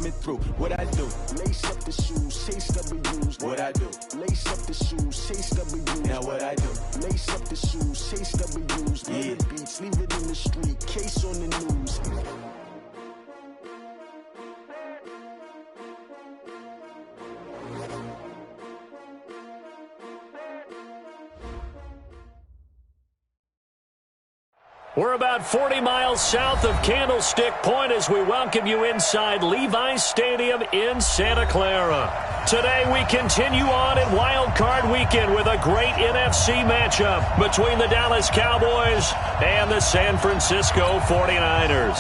coming through. What I do? Lace up the shoes, chase W's. What I do? Lace up the shoes, chase W's. Now what I do? Lace up the shoes, chase W's. Yeah. Beats, leave it in the street, case on the news. We're about 40 miles south of Candlestick Point as we welcome you inside Levi's Stadium in Santa Clara. Today we continue on in Wild Card Weekend with a great NFC matchup between the Dallas Cowboys and the San Francisco 49ers.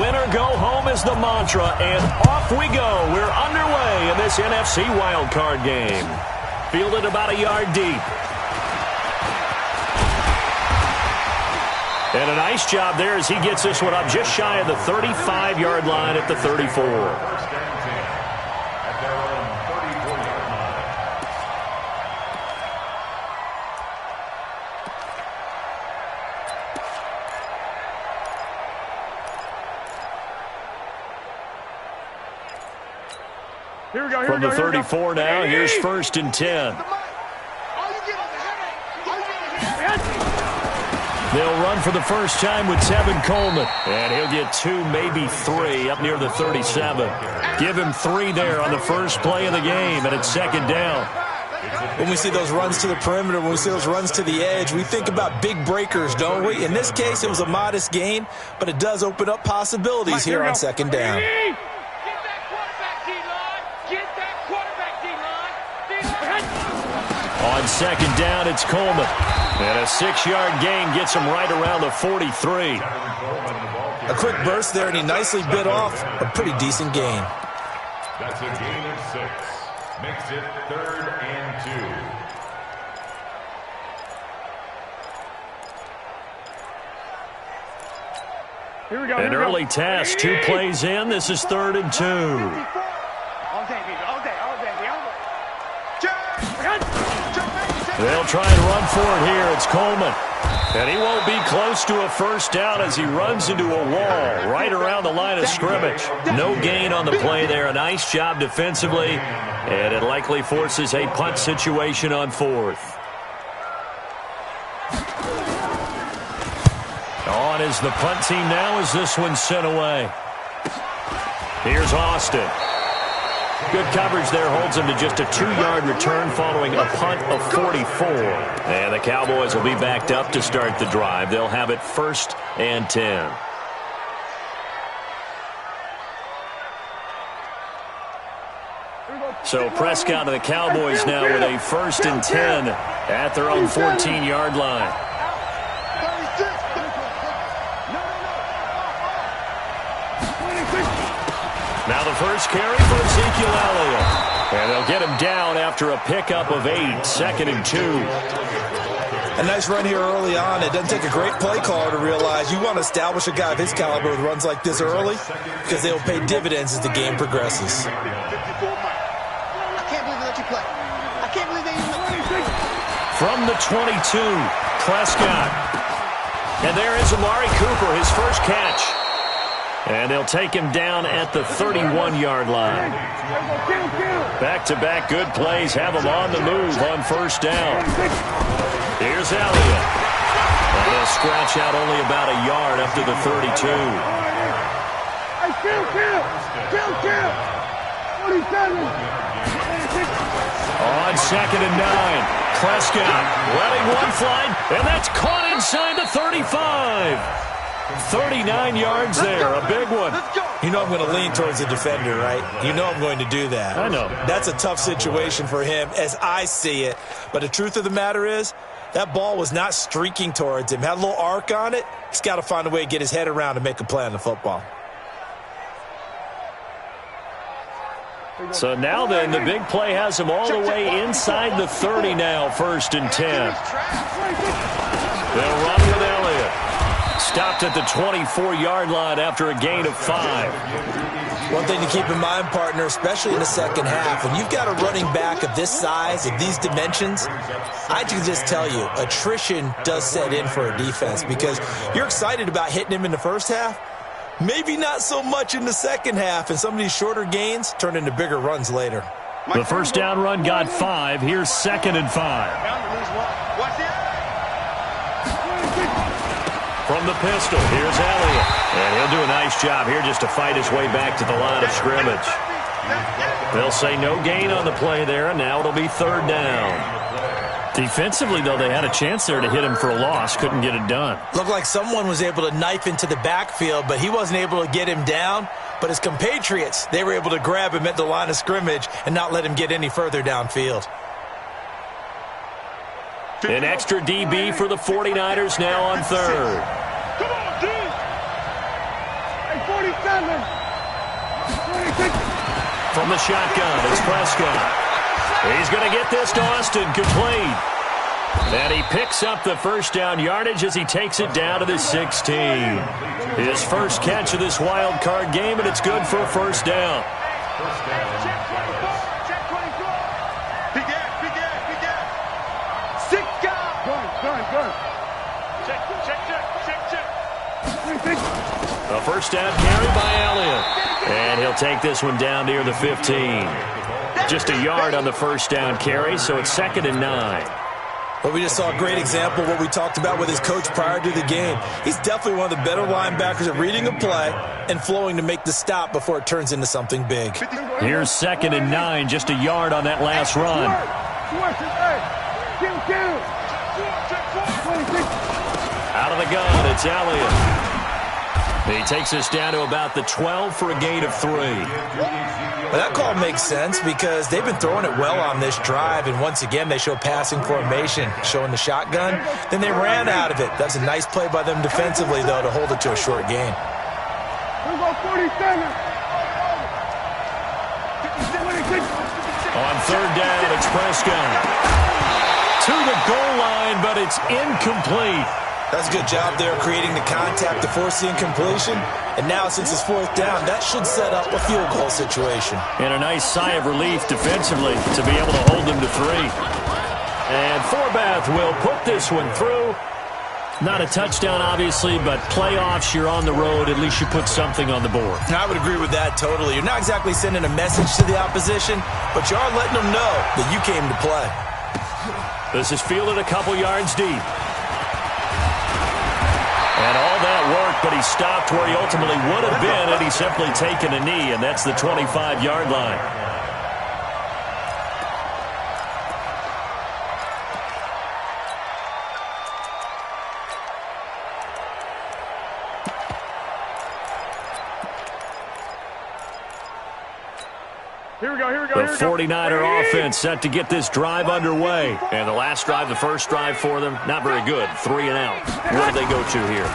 Winner go home is the mantra, and off we go. We're underway in this NFC wildcard game. Fielded about a yard deep. And a nice job there as he gets this one up just shy of the 35-yard line at the 34. From the 34 now, here's 1st and 10. They'll run for the first time with Tevin Coleman. And he'll get 2, maybe 3 up near the 37. Give him 3 there on the first play of the game, and it's 2nd down. When we see those runs to the perimeter, when we see those runs to the edge, we think about big breakers, don't we? In this case, it was a modest gain, but it does open up possibilities here on 2nd down. On 2nd down, it's Coleman. And a 6-yard gain gets him right around the 43. A quick burst there, and he nicely bit off a pretty decent gain. That's a gain of 6. Makes it 3rd and 2. Here we go. An early task, 2 plays in. This is 3rd and 2. They'll try and run for it here. It's Coleman. And he won't be close to a first down as he runs into a wall right around the line of scrimmage. No gain on the play there. A nice job defensively. And it likely forces a punt situation on 4th. On is the punt team now as this one's sent away. Here's Austin. Good coverage there holds him to just a 2-yard return following a punt of 44. And the Cowboys will be backed up to start the drive. They'll have it 1st and 10. So Prescott and the Cowboys now with a 1st and 10 at their own 14-yard line. Now the first carry for Ezekiel Elliott. And they'll get him down after a pickup of 8, 2nd and 2. A nice run here early on. It doesn't take a great play caller to realize you want to establish a guy of his caliber with runs like this early because they'll pay dividends as the game progresses. I can't believe they let you play. I can't believe they even... From the 22, Prescott. And there is Amari Cooper, his first catch. And they'll take him down at the 31-yard line. Back-to-back good plays have him on the move on 1st down. Here's Elliott. And he'll scratch out only about a yard up to the 32. On 2nd and 9, Prescott letting one fly, and that's caught inside the 35. 39 yards there, a big one. You know I'm going to lean towards the defender, right? You know I'm going to do that. I know. That's a tough situation for him as I see it. But the truth of the matter is, that ball was not streaking towards him. Had a little arc on it. He's got to find a way to get his head around and make a play on the football. So now then, the big play has him all the way inside the 30 now, 1st and 10. They'll run with Elliott. stopped at the 24-yard line after a gain of 5. One thing to keep in mind, partner, especially in the second half, when you've got a running back of this size, of these dimensions, I can just tell you, attrition does set in for a defense because you're excited about hitting him in the first half. Maybe not so much in the second half, and some of these shorter gains turn into bigger runs later. The first down run got 5. Here's 2nd and 5. From the pistol, here's Elliott. And he'll do a nice job here just to fight his way back to the line of scrimmage. They'll say no gain on the play there, and now it'll be 3rd down. Defensively, though, they had a chance there to hit him for a loss. Couldn't get it done. Looked like someone was able to knife into the backfield, but he wasn't able to get him down. But his compatriots, they were able to grab him at the line of scrimmage and not let him get any further downfield. An extra DB for the 49ers now on 3rd. Come on, D! Hey, 47! From the shotgun, it's Prescott. He's going to get this to Austin, complete. And he picks up the first down yardage as he takes it down to the 16. His first catch of this wild card game, and it's good for a first down. A first down carry by Elliott. And he'll take this one down near the 15. Just a yard on the first down carry, so it's 2nd and 9. Well, we just saw a great example of what we talked about with his coach prior to the game. He's definitely one of the better linebackers at reading a play and flowing to make the stop before it turns into something big. Here's 2nd and 9, just a yard on that last run. Out of the gun, it's Elliott. He takes us down to about the 12 for a gain of 3. Well, that call makes sense because they've been throwing it well on this drive, and once again they show passing formation, showing the shotgun. Then they ran out of it. That's a nice play by them defensively, though, to hold it to a short gain. On 3rd down, it's Prescott. To the goal line, but it's incomplete. That's a good job there creating the contact to force the incompletion. And now, since it's 4th down, that should set up a field goal situation. And a nice sigh of relief defensively to be able to hold them to 3. And Forbath will put this one through. Not a touchdown, obviously, but playoffs, you're on the road. At least you put something on the board. I would agree with that totally. You're not exactly sending a message to the opposition, but you are letting them know that you came to play. This is fielded a couple yards deep. And all that work, but he stopped where he ultimately would have been had he simply taken a knee, and that's the 25-yard line. The 49er offense set to get this drive underway. And the last drive, the first drive for them, not very good. 3 and out. Where do they go to here?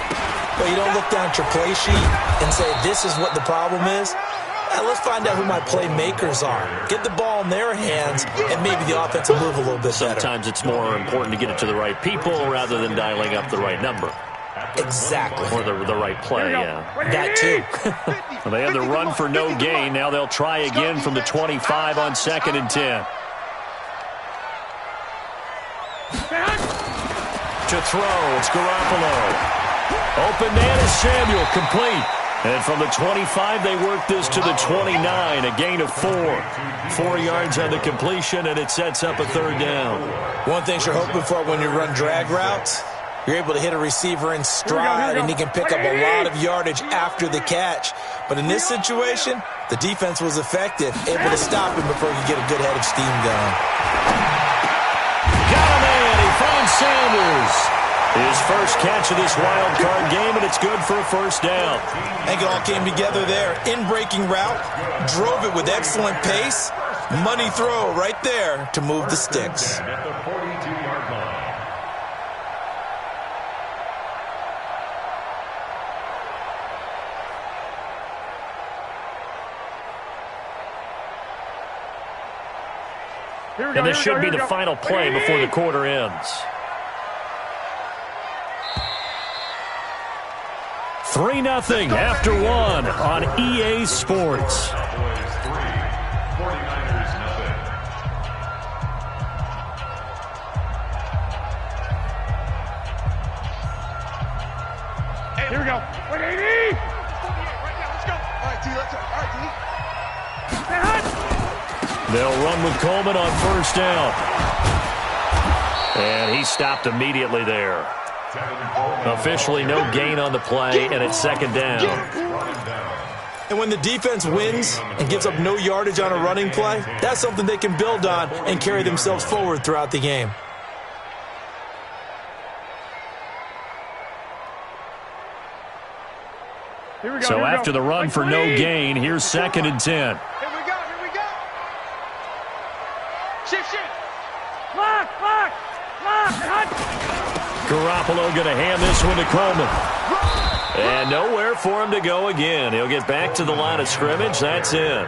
Well, you don't look down at your play sheet and say, this is what the problem is. Let's find out who my playmakers are. Get the ball in their hands, and maybe the offense will move a little bit better. Sometimes it's more important to get it to the right people rather than dialing up the right number. Exactly. Or the right play, yeah. That too. Well, they had the run for no gain. Now they'll try again from the 25 on 2nd and 10. To throw, it's Garoppolo. Open man is Samuel, complete. And from the 25, they work this to the 29, a gain of 4. 4 yards on the completion, and it sets up a 3rd down. One thing you're hoping for when you run drag routes, you're able to hit a receiver in stride, and he can pick up a lot of yardage after the catch. But in this situation, the defense was effective, able to stop him before he could get a good head of steam going. Got a man. He finds Sanders. His first catch of this wild card game, and it's good for a first down. I think it all came together there. In-breaking route, drove it with excellent pace. Money throw right there to move the sticks. And this should be the final play before the quarter ends. 3-0 after one on EA Sports. Cowboys 3, 49ers nothing. Here we go. 180. Right now, let's go. All right, T, let's go. All right, T. They'll run with Coleman on first down. And he stopped immediately there. Officially no gain on the play, and it's second down. And when the defense wins and gives up no yardage on a running play, that's something they can build on and carry themselves forward throughout the game. So after the run for no gain, here's 2nd and 10. Here we go. Shift. Lock. Garoppolo going to hand this one to Coleman. And nowhere for him to go again. He'll get back to the line of scrimmage. That's it.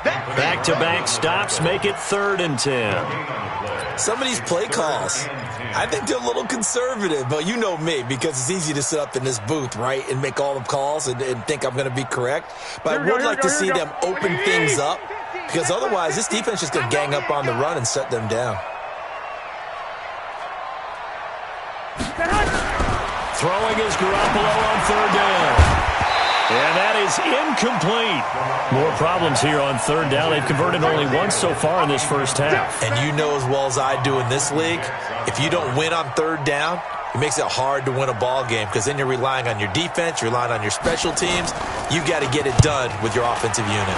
Back-to-back stops make it 3rd and 10. Some of these play calls, I think they're a little conservative, but you know me, because it's easy to sit up in this booth, right, and make all the calls and think I'm going to be correct. But I would like to see them open things up, because otherwise this defense is going to gang up on the run and shut them down. Throwing is Garoppolo on 3rd down. And that is incomplete. More problems here on 3rd down. They've converted only once so far in this first half. And you know as well as I do in this league, if you don't win on 3rd down, it makes it hard to win a ball game, because then you're relying on your defense, you're relying on your special teams. You got to get it done with your offensive unit.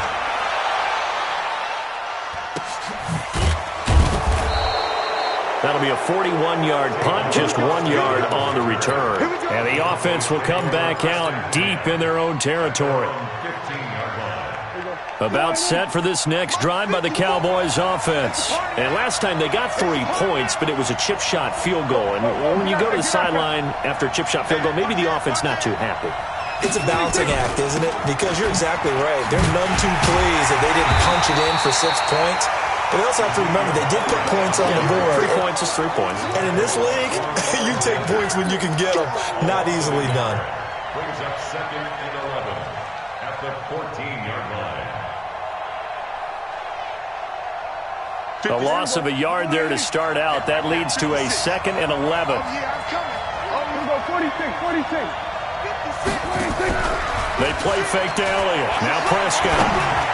That'll be a 41-yard punt, just 1 yard on the return. And the offense will come back out deep in their own territory. About set for this next drive by the Cowboys offense. And last time they got 3 points, but it was a chip shot field goal. And when you go to the sideline after a chip shot field goal, maybe the offense not too happy. It's a balancing act, isn't it? Because you're exactly right. They're none too pleased that they didn't punch it in for 6 points. But they also have to remember they did put points on the board. 3 points is 3 points. And in this league, you take points when you can get them. Not easily done. Brings up 2nd and 11 at the 14-yard line. A loss of a yard there to start out. That leads to a 2nd and 11. Oh, yeah, I'm coming. Oh, we go 46. 56. They play fake to Elliott. Now Prescott.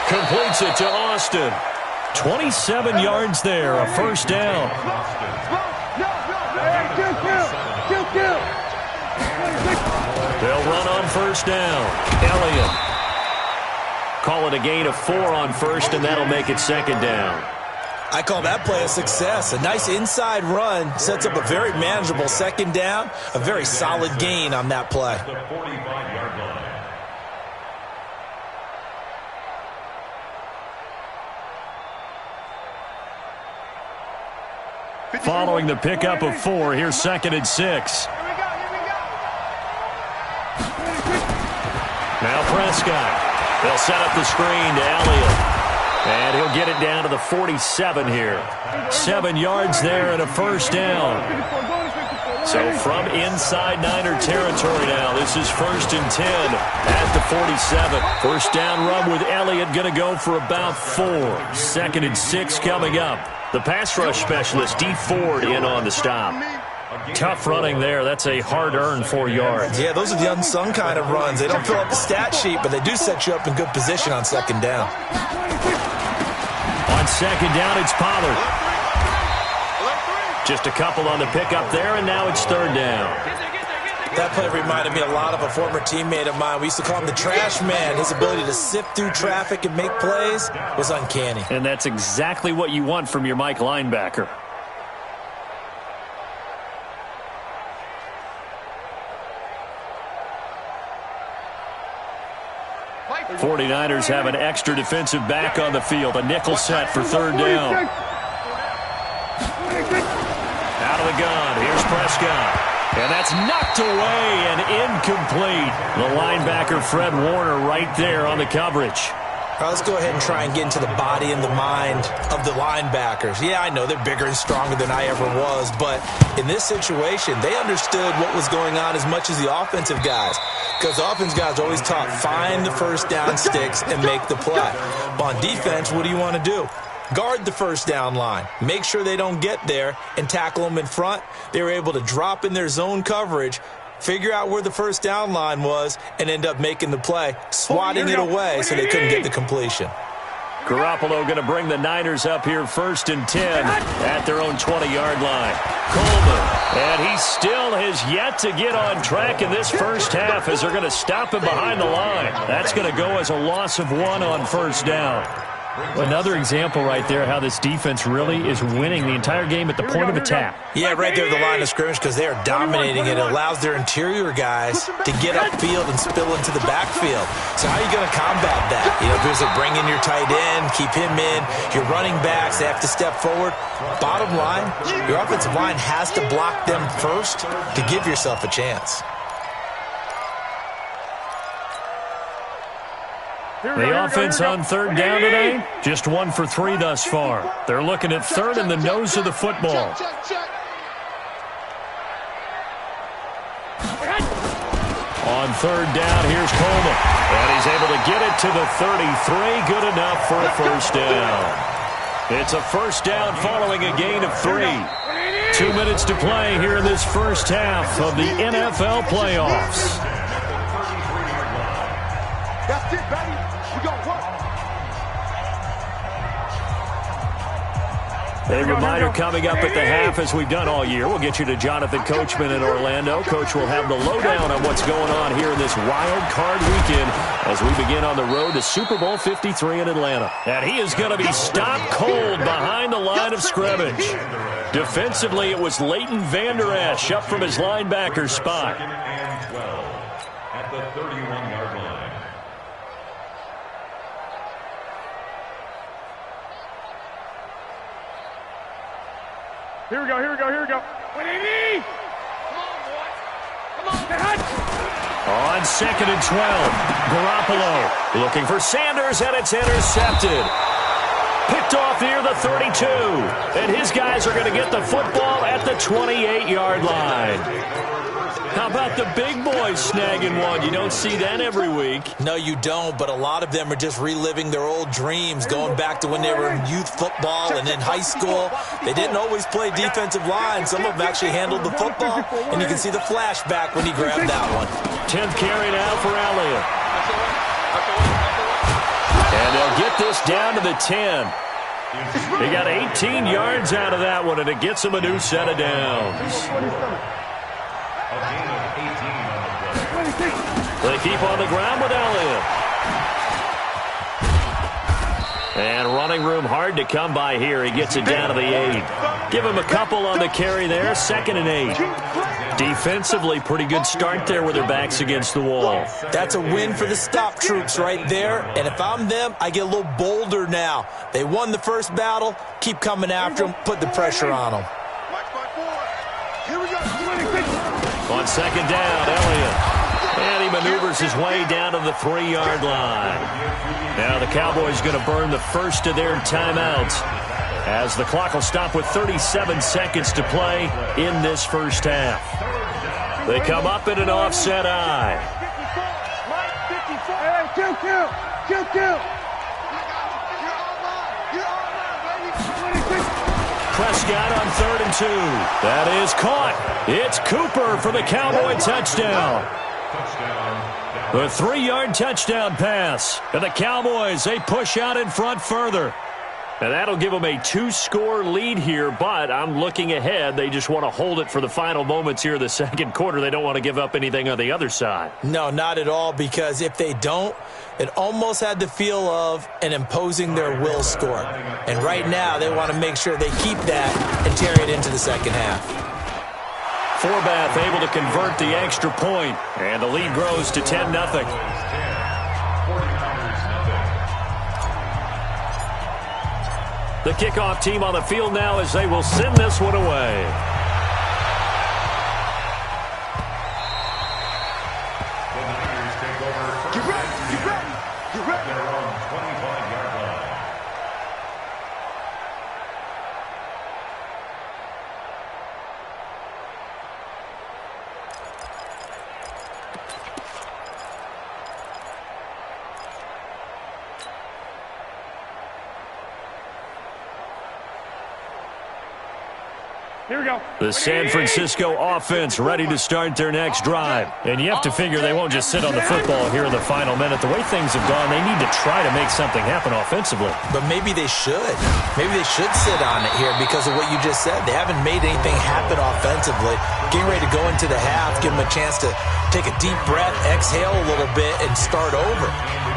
Completes it to Austin. 27 yards there, a first down. They'll run on first down. Elliott. Call it a gain of 4 on first, and that'll make it 2nd down. I call that play a success. A nice inside run sets up a very manageable 2nd down. A very solid gain on that play. The 45-yard line. Following the pickup of 4, here's 2nd and 6. Now Prescott. They'll set up the screen to Elliott. And he'll get it down to the 47 here. 7 yards there and a first down. So from inside Niner territory now, this is 1st and 10 at the 47. First down run with Elliott going to go for about 4. 2nd and 6 coming up. The pass rush specialist, D. Ford, in on the stop. Tough running there. That's a hard-earned 4 yards. Yeah, those are the unsung kind of runs. They don't fill up the stat sheet, but they do set you up in good position on 2nd down. On 2nd down, it's Pollard. Just a couple on the pickup there, and now it's 3rd down. That play reminded me a lot of a former teammate of mine. We used to call him the trash man. His ability to sift through traffic and make plays was uncanny. And that's exactly what you want from your Mike linebacker. The 49ers have an extra defensive back on the field. A nickel set for 3rd down. Out of the gun. Here's Prescott. And that's knocked away and incomplete. The linebacker, Fred Warner, right there on the coverage. All right, let's go ahead and try and get into the body and the mind of the linebackers. Yeah, I know they're bigger and stronger than I ever was, but in this situation, they understood what was going on as much as the offensive guys, because the offensive guys are always taught, find the first down sticks and make the play. But on defense, what do you want to do? Guard the first down line. Make sure they don't get there and tackle them in front. They were able to drop in their zone coverage, figure out where the first down line was, and end up making the play, swatting it away so they couldn't get the completion. Garoppolo going to bring the Niners up here 1st and 10 at their own 20-yard line. Coleman, and he still has yet to get on track in this first half as they're going to stop him behind the line. That's going to go as a loss of 1 on 1st down. Another example right there how this defense really is winning the entire game at the point of attack. Yeah, right there at the line of scrimmage, because they are dominating it. It allows their interior guys to get upfield and spill into the backfield. So how are you going to combat that? You know, because they bring in your tight end, keep him in. Your running backs, they have to step forward. Bottom line, your offensive line has to block them first to give yourself a chance. The offense on 3rd down today, just 1 for 3 thus far. They're looking at 3rd and the nose of the football. On 3rd down, here's Coleman. And he's able to get it to the 33. Good enough for a first down. It's a first down following a gain of 3. 2 minutes to play here in this first half of the NFL playoffs. That's it, baby. We got work. A reminder coming up at the half, as we've done all year. We'll get you to Jonathan Coachman in Orlando. Coach will have the lowdown on what's going on here in this wild card weekend as we begin on the road to Super Bowl 53 in Atlanta. And he is going to be stopped cold behind the line of scrimmage. Defensively, it was Leighton Vander Esch up from his linebacker spot. And 12 at the 31-yard line. Here we go, here we go, here we go. 180! Come on, boys. Come on, On 2nd and 12, Garoppolo looking for Sanders, and it's intercepted. Picked off near the 32, and his guys are going to get the football at the 28-yard line. How about the big boys snagging one? You don't see that every week. No, you don't, but a lot of them are just reliving their old dreams, going back to when they were in youth football and in high school. They didn't always play defensive line. Some of them actually handled the football, and you can see the flashback when he grabbed that one. 10th carry now for Elliott. And they'll get this down to the 10. They got 18 yards out of that one, and it gets them a new set of downs. A gain of 18 on the play. They keep on the ground with Elliott. And running room hard to come by here. He gets it down to the 8. Give him a couple on the carry there. 2nd and 8. Defensively, pretty good start there with their backs against the wall. That's a win for the stop troops right there. And if I'm them, I get a little bolder now. They won the first battle. Keep coming after them. Put the pressure on them. Here we go. On 2nd down, Elliott. And he maneuvers his way down to the 3-yard line. Now the Cowboys going to burn the first of their timeouts as the clock will stop with 37 seconds to play in this first half. They come up in an offset eye. Kill. Prescott on 3rd and 2. That is caught. It's Cooper for the Cowboy touchdown. A 3-yard touchdown pass. And the Cowboys, they push out in front further. And that'll give them a 2-score lead here, but I'm looking ahead. They just want to hold it for the final moments here of the second quarter. They don't want to give up anything on the other side. No, not at all, because if they don't, it almost had the feel of an imposing their will score. And right now, they want to make sure they keep that and carry it into the second half. Forbath able to convert the extra point, and the lead grows to 10-0. The kickoff team on the field now as they will send this one away. The Niners take over. Get ready. Their own 25. Here we go. The San Francisco offense ready to start their next drive. And you have to figure they won't just sit on the football here in the final minute. The way things have gone, they need to try to make something happen offensively. But maybe they should. Maybe they should sit on it here because of what you just said. They haven't made anything happen offensively. Getting ready to go into the half, give them a chance to take a deep breath, exhale a little bit, and start over.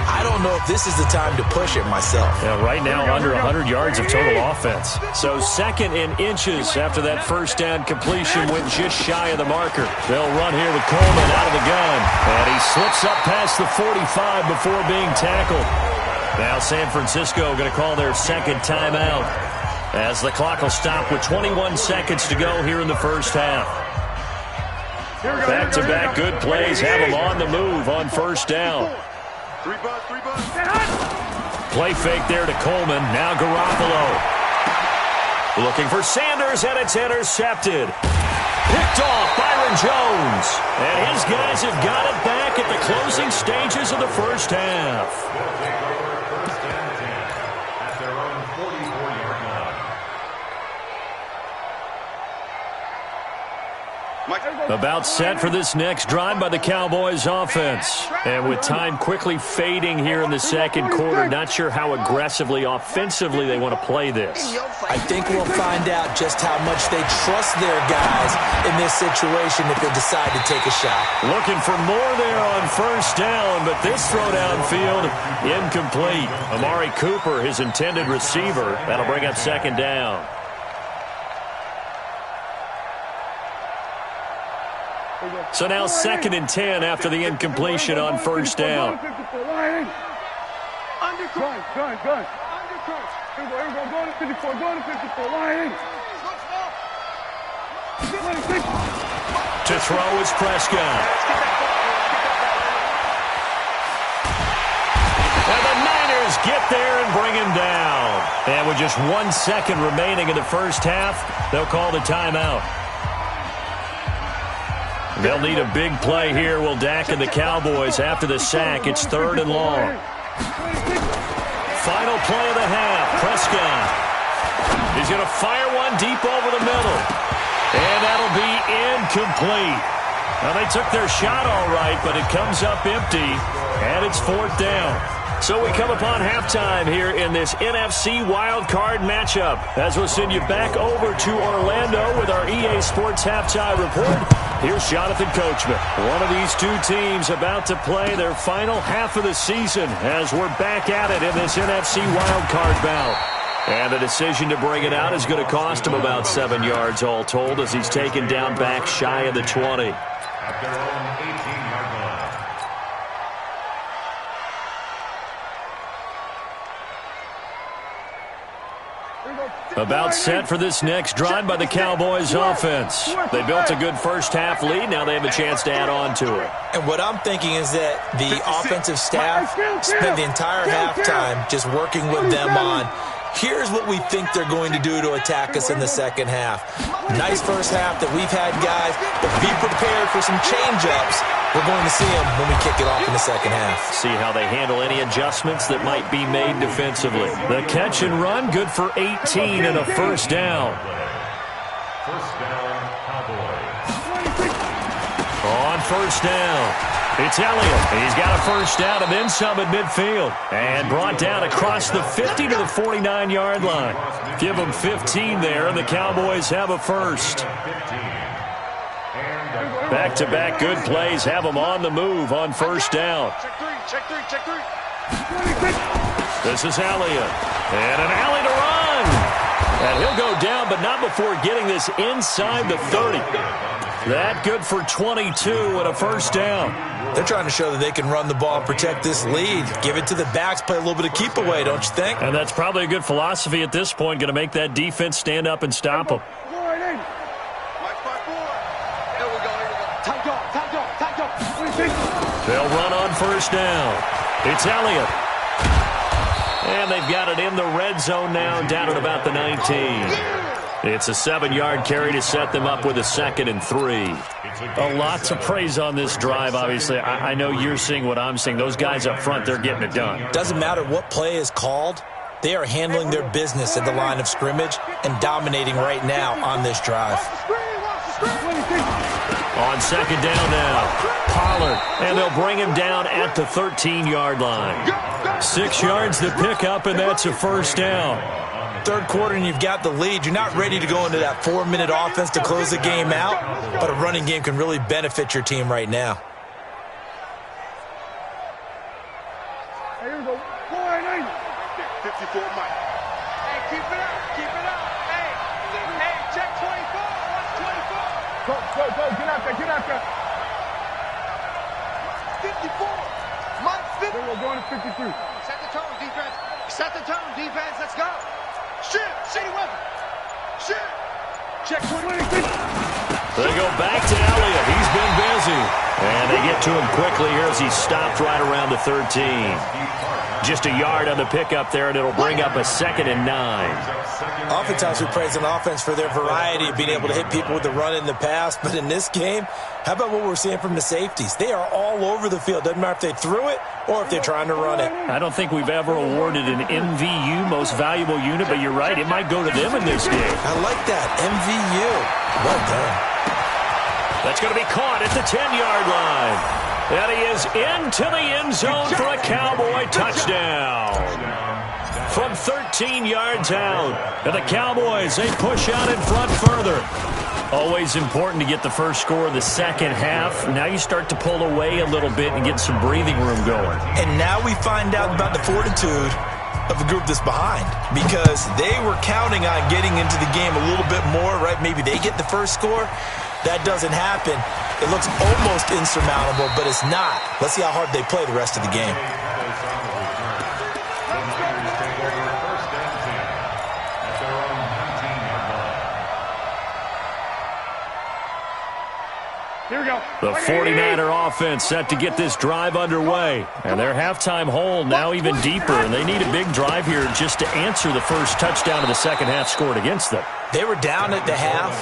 I don't know if this is the time to push it myself. Yeah, right now under 100 yards of total offense. So 2nd and inches after that first down completion went just shy of the marker. They'll run here with Coleman out of the gun. And he slips up past the 45 before being tackled. Now San Francisco going to call their 2nd timeout as the clock will stop with 21 seconds to go here in the first half. Back-to-back good plays have them on the move on first down. Play fake there to Coleman. Now Garoppolo. Looking for Sanders, and it's intercepted. Picked off Byron Jones. And his guys have got it back at the closing stages of the first half. First and 10 at their own 44-yard line. About set for this next drive by the Cowboys offense. And with time quickly fading here in the second quarter, not sure how aggressively offensively they want to play this. I think we'll find out just how much they trust their guys in this situation if they decide to take a shot. Looking for more there on first down, but this throw downfield incomplete. Amari Cooper, his intended receiver. That'll bring up 2nd down. So now 2nd and 10 after the incompletion on first down. Gun. Here we go. Go to 54. Go to 54. Line. To throw is Prescott. And the Niners get there and bring him down. And with just 1 second remaining in the first half, they'll call the timeout. They'll need a big play here. Will Dak and the Cowboys after the sack. It's 3rd and long. Final play of the half. Prescott. He's going to fire one deep over the middle. And that'll be incomplete. Now, they took their shot all right, but it comes up empty. And it's 4th down. So we come upon halftime here in this NFC wildcard matchup. As we'll send you back over to Orlando with our EA Sports Halftime Report. Here's Jonathan Coachman. One of these two teams about to play their final half of the season as we're back at it in this NFC wildcard bout. And the decision to bring it out is going to cost him about 7 yards all told as he's taken down back shy of the 20. At their own 18-yard line. About set for this next drive by the Cowboys offense. They built a good first half lead. Now they have a chance to add on to it. And what I'm thinking is that the offensive staff spent the entire halftime just working with them on, here's what we think they're going to do to attack us in the second half. Nice first half that we've had, guys, but be prepared for some change-ups. We're going to see them when we kick it off in the second half. See how they handle any adjustments that might be made defensively. The catch and run, good for 18 and a first down. First down, Cowboys. On first down, it's Elliott. He's got a first down and then some at midfield. And brought down across the 50 to the 49-yard line. Give them 15 there, and the Cowboys have a first. Back-to-back good plays have them on the move on first down. Check three. This is Elliott. And an alley to run. And he'll go down, but not before getting this inside the 30. That good for 22 and a first down. They're trying to show that they can run the ball and protect this lead. Give it to the backs, play a little bit of keep away, don't you think? And that's probably a good philosophy at this point, going to make that defense stand up and stop them. They'll run on first down. It's Elliott. And they've got it in the red zone now, down at about the 19. It's a 7-yard carry to set them up with a 2nd and 3. A lot to praise on this drive, obviously. I know you're seeing what I'm seeing. Those guys up front, they're getting it done. Doesn't matter what play is called. They are handling their business at the line of scrimmage and dominating right now on this drive. On second down now, Pollard, and they'll bring him down at the 13-yard line. 6 yards to pick up, and that's a first down. Third quarter, and you've got the lead. You're not ready to go into that 4-minute offense to close the game out, but a running game can really benefit your team right now. Here we go. 54 Mike. Hey, keep it up. Keep it up. Hey, check 24. Watch 24. Go. Get out there. Get out there. 54. Mike, 50. We're going to 53. Set the tone, defense. Set the tone, defense. Let's go. Shoot. City weapon. Shoot. Check 20. They go back to Elliott. He's been busy. And they get to him quickly here as he stopped right around the 13. Just a yard on the pickup there, and it'll bring up a 2nd and 9. Oftentimes we praise an offense for their variety of being able to hit people with the run in the pass, but in this game, how about what we're seeing from the safeties? They are all over the field. Doesn't matter if they threw it or if they're trying to run it. I don't think we've ever awarded an MVU, most valuable unit, but you're right, it might go to them in this game. I like that, MVU. Well done. That's going to be caught at the 10-yard line. And he is into the end zone for a Cowboy touchdown. From 13 yards out. And the Cowboys, they push out in front further. Always important to get the first score of the second half. Now you start to pull away a little bit and get some breathing room going. And now we find out about the fortitude of the group that's behind, because they were counting on getting into the game a little bit more, right? Maybe they get the first score. That doesn't happen. It looks almost insurmountable, but it's not. Let's see how hard they play the rest of the game. Here we go. The 49er offense set to get this drive underway. And their halftime hole now even deeper, and they need a big drive here just to answer the first touchdown of the second half scored against them. They were down at the half.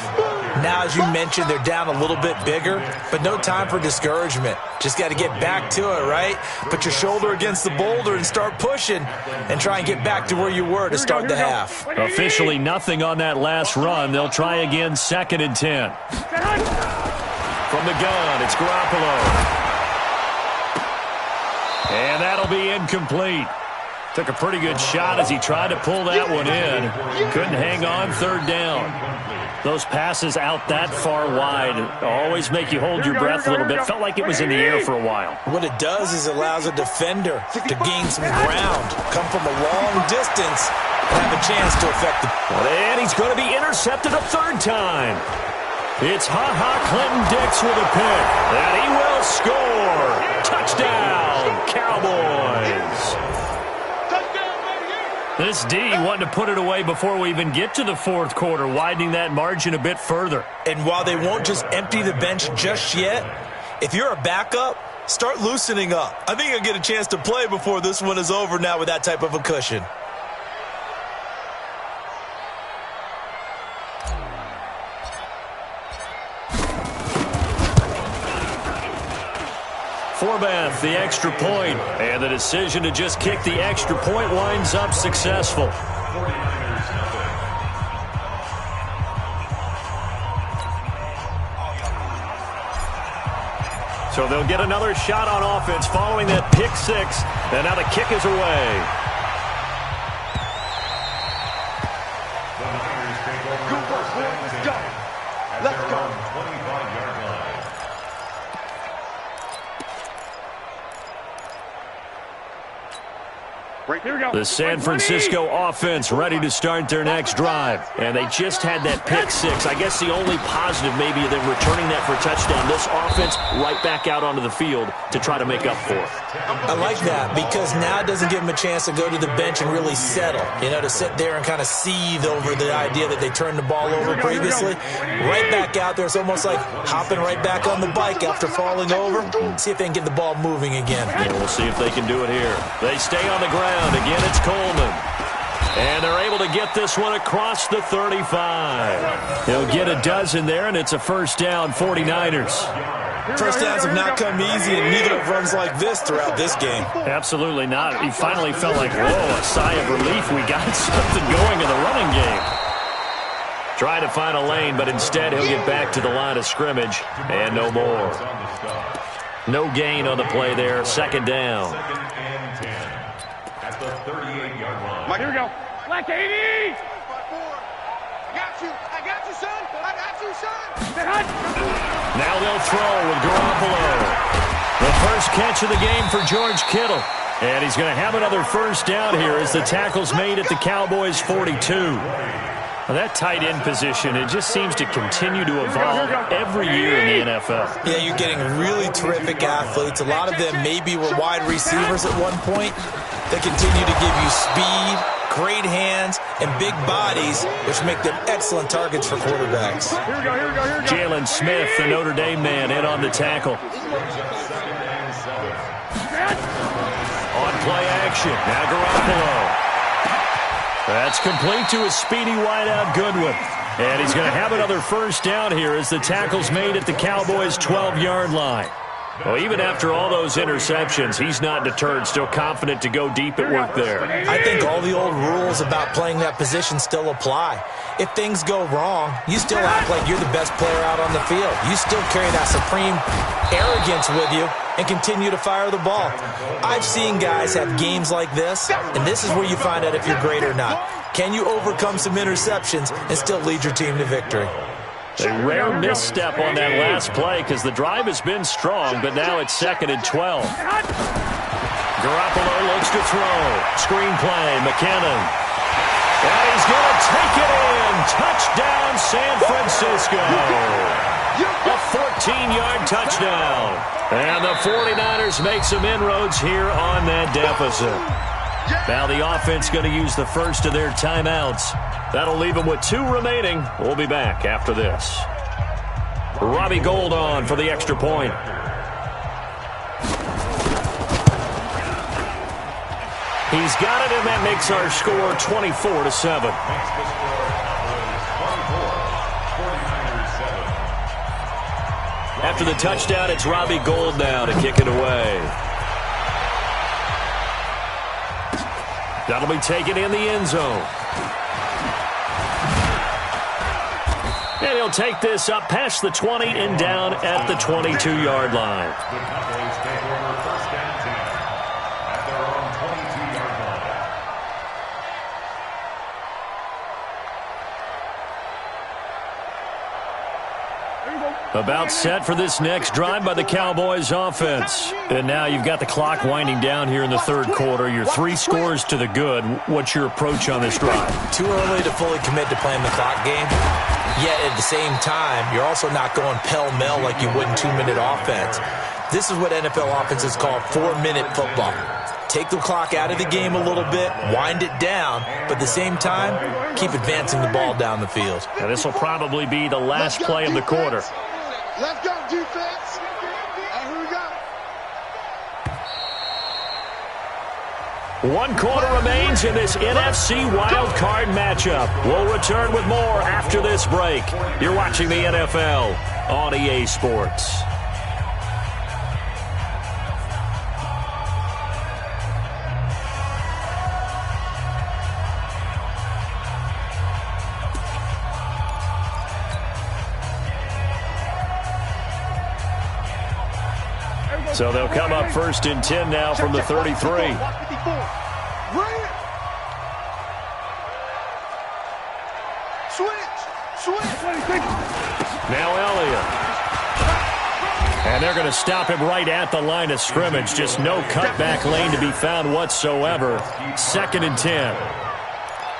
Now, as you mentioned, they're down a little bit bigger, but no time for discouragement. Just got to get back to it, right? Put your shoulder against the boulder and start pushing and try and get back to where you were to start the half. Officially nothing on that last run. They'll try again, 2nd and 10. From the gun, it's Garoppolo. And that'll be incomplete. Took a pretty good shot as he tried to pull that one in. Couldn't hang on, 3rd down. Those passes out that far wide always make you hold your breath a little bit. Felt like it was in the air for a while. What it does is it allows a defender to gain some ground, come from a long distance, and have a chance to affect the... And he's going to be intercepted a 3rd time. It's Clinton-Dix with a pick, and he will score. Touchdown, Cowboys. This D wanting to put it away before we even get to the 4th quarter, widening that margin a bit further. And while they won't just empty the bench just yet, if you're a backup, start loosening up. I think you'll get a chance to play before this one is over now with that type of a cushion. Forbath, the extra point, and the decision to just kick the extra point winds up successful. So they'll get another shot on offense following that pick 6, and now the kick is away. Let's go. Let's go. Here we go. The San Francisco offense ready to start their next drive. And they just had that pick 6. I guess the only positive maybe of them returning that for a touchdown. This offense right back out onto the field to try to make up for it. I like that because now it doesn't give them a chance to go to the bench and really settle. You know, to sit there and kind of seethe over the idea that they turned the ball over previously. Right back out there. It's almost like hopping right back on the bike after falling over. See if they can get the ball moving again. And we'll see if they can do it here. They stay on the ground. Again, it's Coleman. And they're able to get this one across the 35. He'll get a dozen there, and it's a first down, 49ers. First downs have not come easy, and neither have runs like this throughout this game. Absolutely not. He finally felt like, whoa, a sigh of relief. We got something going in the running game. Try to find a lane, but instead he'll get back to the line of scrimmage, and no more. No gain on the play there. Second down. Second and 10 at the 38-yard line. Mike, here we go. Black 80! I got you, son. I got you, son. Now they'll throw with Garoppolo. The first catch of the game for George Kittle. And he's going to have another first down here as the tackle's made at the Cowboys' 42. Well, that tight end position, it just seems to continue to evolve every year in the NFL. Yeah, you're getting really terrific athletes. A lot of them maybe were wide receivers at one point. They continue to give you speed, great hands, and big bodies, which make them excellent targets for quarterbacks. Here we go. Jalen Smith, the Notre Dame man, in on the tackle. On play action, now Garoppolo. That's complete to a speedy wideout Goodwin. And he's going to have another first down here as the tackle's made at the Cowboys' 12-yard line. Well, even after all those interceptions, he's not deterred, still confident to go deep at work there. I think all the old rules about playing that position still apply. If things go wrong, you still act like you're the best player out on the field. You still carry that supreme arrogance with you and continue to fire the ball. I've seen guys have games like this, and this is where you find out if you're great or not. Can you overcome some interceptions and still lead your team to victory? A rare misstep on that last play because the drive has been strong, but now it's 2nd and 12. Garoppolo looks to throw. Screen play, McKinnon. And he's going to take it in. Touchdown, San Francisco. A 14-yard touchdown. And the 49ers make some inroads here on that deficit. Now the offense going to use the first of their timeouts. That'll leave them with 2 remaining. We'll be back after this. Robbie Gould on for the extra point. He's got it, and that makes our score 24-7. After the touchdown, it's Robbie Gould now to kick it away. That'll be taken in the end zone. And he'll take this up past the 20 and down at the 22-yard line. The Cowboys take over first and 10 at their own 22-yard line. About set for this next drive by the Cowboys offense. And now you've got the clock winding down here in the third quarter. You're 3 scores to the good. What's your approach on this drive? Too early to fully commit to playing the clock game. Yet at the same time, you're also not going pell-mell like you would in 2-minute offense. This is what NFL offenses call 4-minute football. Take the clock out of the game a little bit, wind it down, but at the same time, keep advancing the ball down the field. Now this will probably be the last play of the quarter. Let's go, defense. And here we go. 1 quarter remains in this NFC wildcard matchup. We'll return with more after this break. You're watching the NFL on EA Sports. So they'll come up 1st and 10 now from the 33. Now Elliott. And they're going to stop him right at the line of scrimmage. Just no cutback lane to be found whatsoever. 2nd and 10.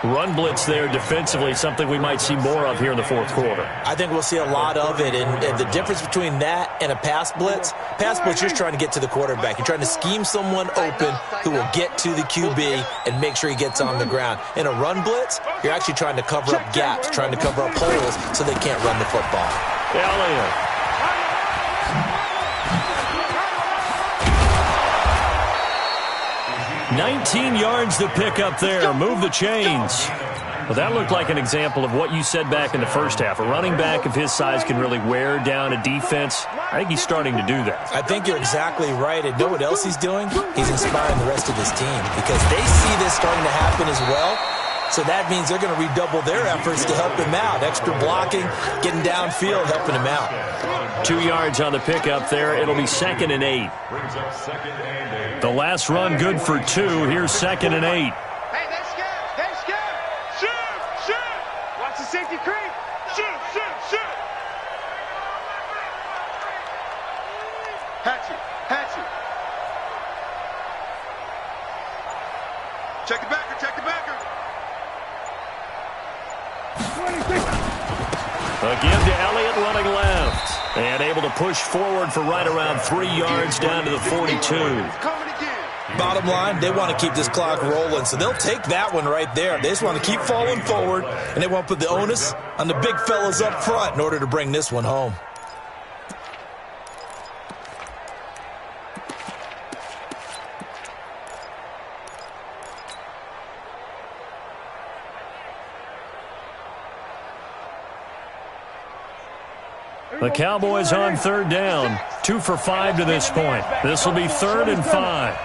Run blitz there defensively, something we might see more of here in the fourth quarter. I think we'll see a lot of it, and the difference between that and a pass blitz, you're just trying to get to the quarterback. You're trying to scheme someone open who will get to the QB and make sure he gets on the ground. In a run blitz, you're actually trying to cover up gaps, trying to cover up holes so they can't run the football. Elliott. 19 yards to pick up there. Move the chains. Well, that looked like an example of what you said back in the first half. A running back of his size can really wear down a defense. I think he's starting to do that. I think you're exactly right. And know what else he's doing? He's inspiring the rest of his team because they see this starting to happen as well. So that means they're going to redouble their efforts to help him out. Extra blocking, getting downfield, helping him out. 2 yards on the pickup there. It'll be 2nd and 8. The last run good for 2. Here's 2nd and 8. Hey, they're scared. They're scared. Shoot, shoot. Watch the safety creep. Shoot, shoot, shoot. Hatchet, hatchet. Check the backer, check the backer. A give to Elliott running left. And able to push forward for right around 3 yards down to the 42. Bottom line, they want to keep this clock rolling, so they'll take that one right there. They just want to keep falling forward, and they want to put the onus on the big fellas up front in order to bring this one home. The Cowboys on 3rd down. 2 for 5 to this point. This will be 3rd and 5.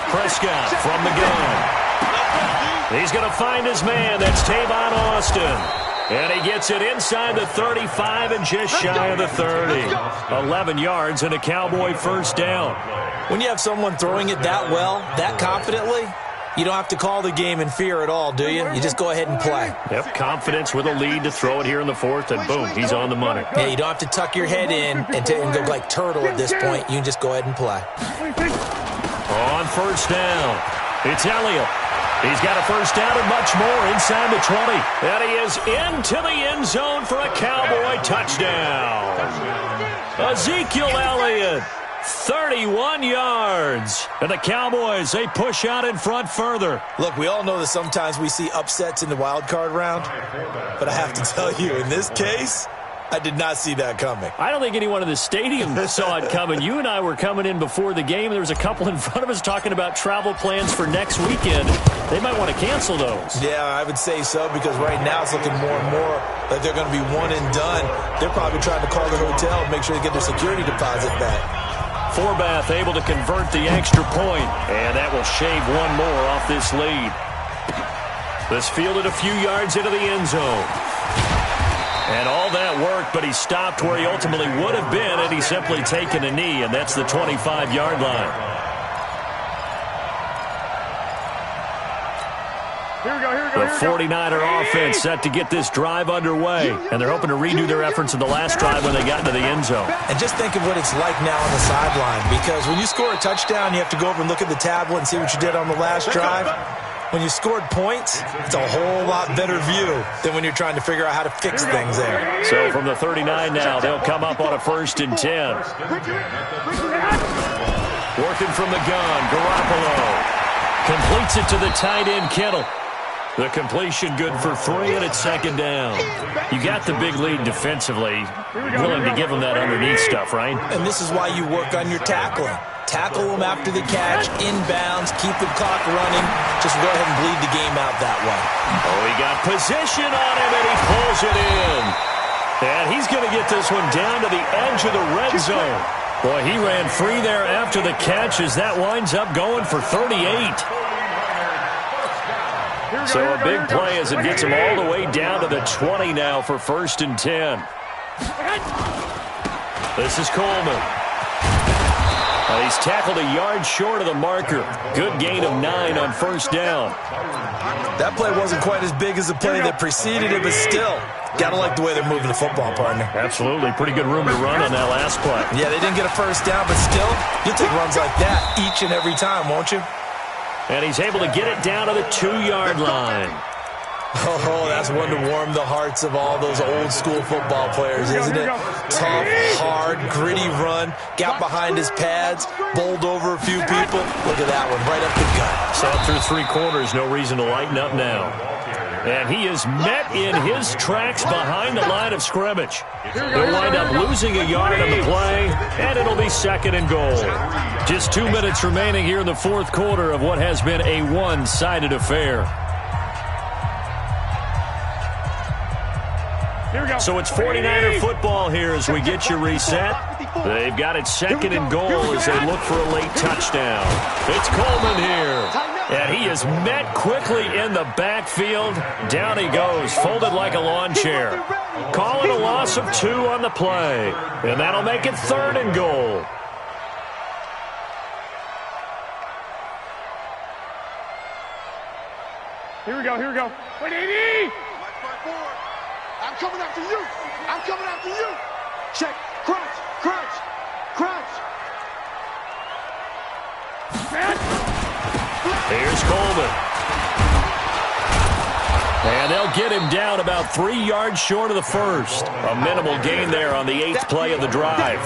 Prescott from the gun. He's going to find his man. That's Tavon Austin. And he gets it inside the 35 and just shy of the 30. 11 yards and a Cowboy first down. When you have someone throwing it that well, that confidently, you don't have to call the game in fear at all, do you? You just go ahead and play. Yep, confidence with a lead to throw it here in the 4th, and boom, he's on the money. Yeah, you don't have to tuck your head in and go like turtle at this point. You can just go ahead and play. On first down, it's Elliott. He's got a first down and much more inside the 20. And he is into the end zone for a Cowboy touchdown. Ezekiel Elliott. 31 yards. And the Cowboys, they push out in front further. Look, we all know that sometimes we see upsets in the wild card round. But I have to tell you, in this case, I did not see that coming. I don't think anyone in the stadium saw it coming. You and I were coming in before the game. There was a couple in front of us talking about travel plans for next weekend. They might want to cancel those. Yeah, I would say so, because right now it's looking more and more like they're going to be one and done. They're probably trying to call the hotel and make sure they get their security deposit back. Forbath able to convert the extra point, and that will shave one more off this lead. This fielded a few yards into the end zone. And all that worked, but he stopped where he ultimately would have been had he simply taken a knee, and that's the 25-yard line. The 49er offense set to get this drive underway, and they're hoping to redo their efforts in the last drive when they got into the end zone. And just think of what it's like now on the sideline, because when you score a touchdown, you have to go over and look at the tablet and see what you did on the last drive. When you scored points, it's a whole lot better view than when you're trying to figure out how to fix things there. So from the 39 now, they'll come up on a 1st and 10. Working from the gun, Garoppolo completes it to the tight end, Kittle. The completion good for 3, and it's 2nd down. You got the big lead defensively. Willing to give them that underneath stuff, right? And this is why you work on your tackling. Tackle them after the catch, inbounds, keep the clock running. Just go ahead and bleed the game out that way. Oh, he got position on him, and he pulls it in. And he's going to get this one down to the edge of the red zone. Boy, he ran free there after the catch as that winds up going for 38. So a big play as it gets him all the way down to the 20 now for 1st and 10. This is Coleman. He's tackled a yard short of the marker. Good gain of 9 on 1st down. That play wasn't quite as big as the play that preceded it, but still, got to like the way they're moving the football, partner. Absolutely. Pretty good room to run on that last play. Yeah, they didn't get a first down, but still, you'll take runs like that each and every time, won't you? And he's able to get it down to the 2-yard line. Oh, that's one to warm the hearts of all those old-school football players, isn't it? Tough, hard, gritty run, got behind his pads, bowled over a few people. Look at that one, right up the gut. Saw through 3 quarters, no reason to lighten up now. And he is met in his tracks behind the line of scrimmage. They'll wind up losing a yard on the play, and it'll be 2nd and goal. Just 2 minutes remaining here in the 4th quarter of what has been a one-sided affair. So it's 49er football here as we get you reset. They've got it second and goal as they look for a late touchdown. It's Coleman here. And he is met quickly in the backfield. Down he goes, folded like a lawn chair. Call it a loss of 2 on the play. And that'll make it 3rd and goal. Here we go. Wait, 80! I'm coming after you. I'm coming after you. Check. Crunch. Here's Coleman. And they'll get him down about 3 yards short of the first. A minimal gain there on the 8th play of the drive.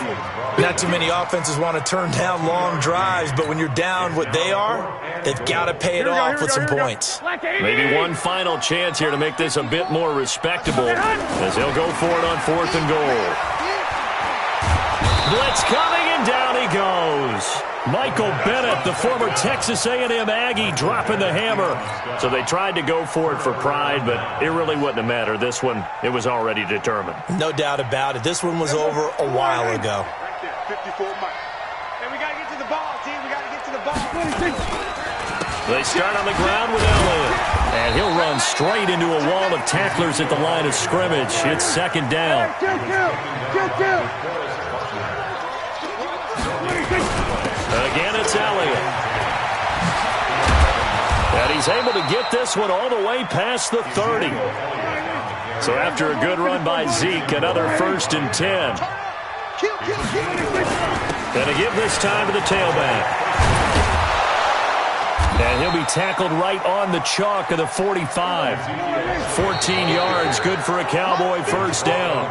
Not too many offenses want to turn down long drives, but when you're down what they are, they've got to pay it off with some points. Maybe one final chance here to make this a bit more respectable as they'll go for it on 4th and goal. Blitz coming, and down he goes. Michael Bennett, the former Texas A&M Aggie, dropping the hammer. So they tried to go for it for pride, but it really wouldn't have mattered. This one, it was already determined. No doubt about it. This one was over a while ago. Right there, 54 Mike. Hey, we got to get to the ball, team. We got to get to the ball. They start on the ground with Elliott. And he'll run straight into a wall of tacklers at the line of scrimmage. It's 2nd down. Again, it's Elliott. And he's able to get this one all the way past the 30. So after a good run by Zeke, another 1st and 10. And a give this time to the tailback. And he'll be tackled right on the chalk of the 45. 14 yards, good for a Cowboy 1st down.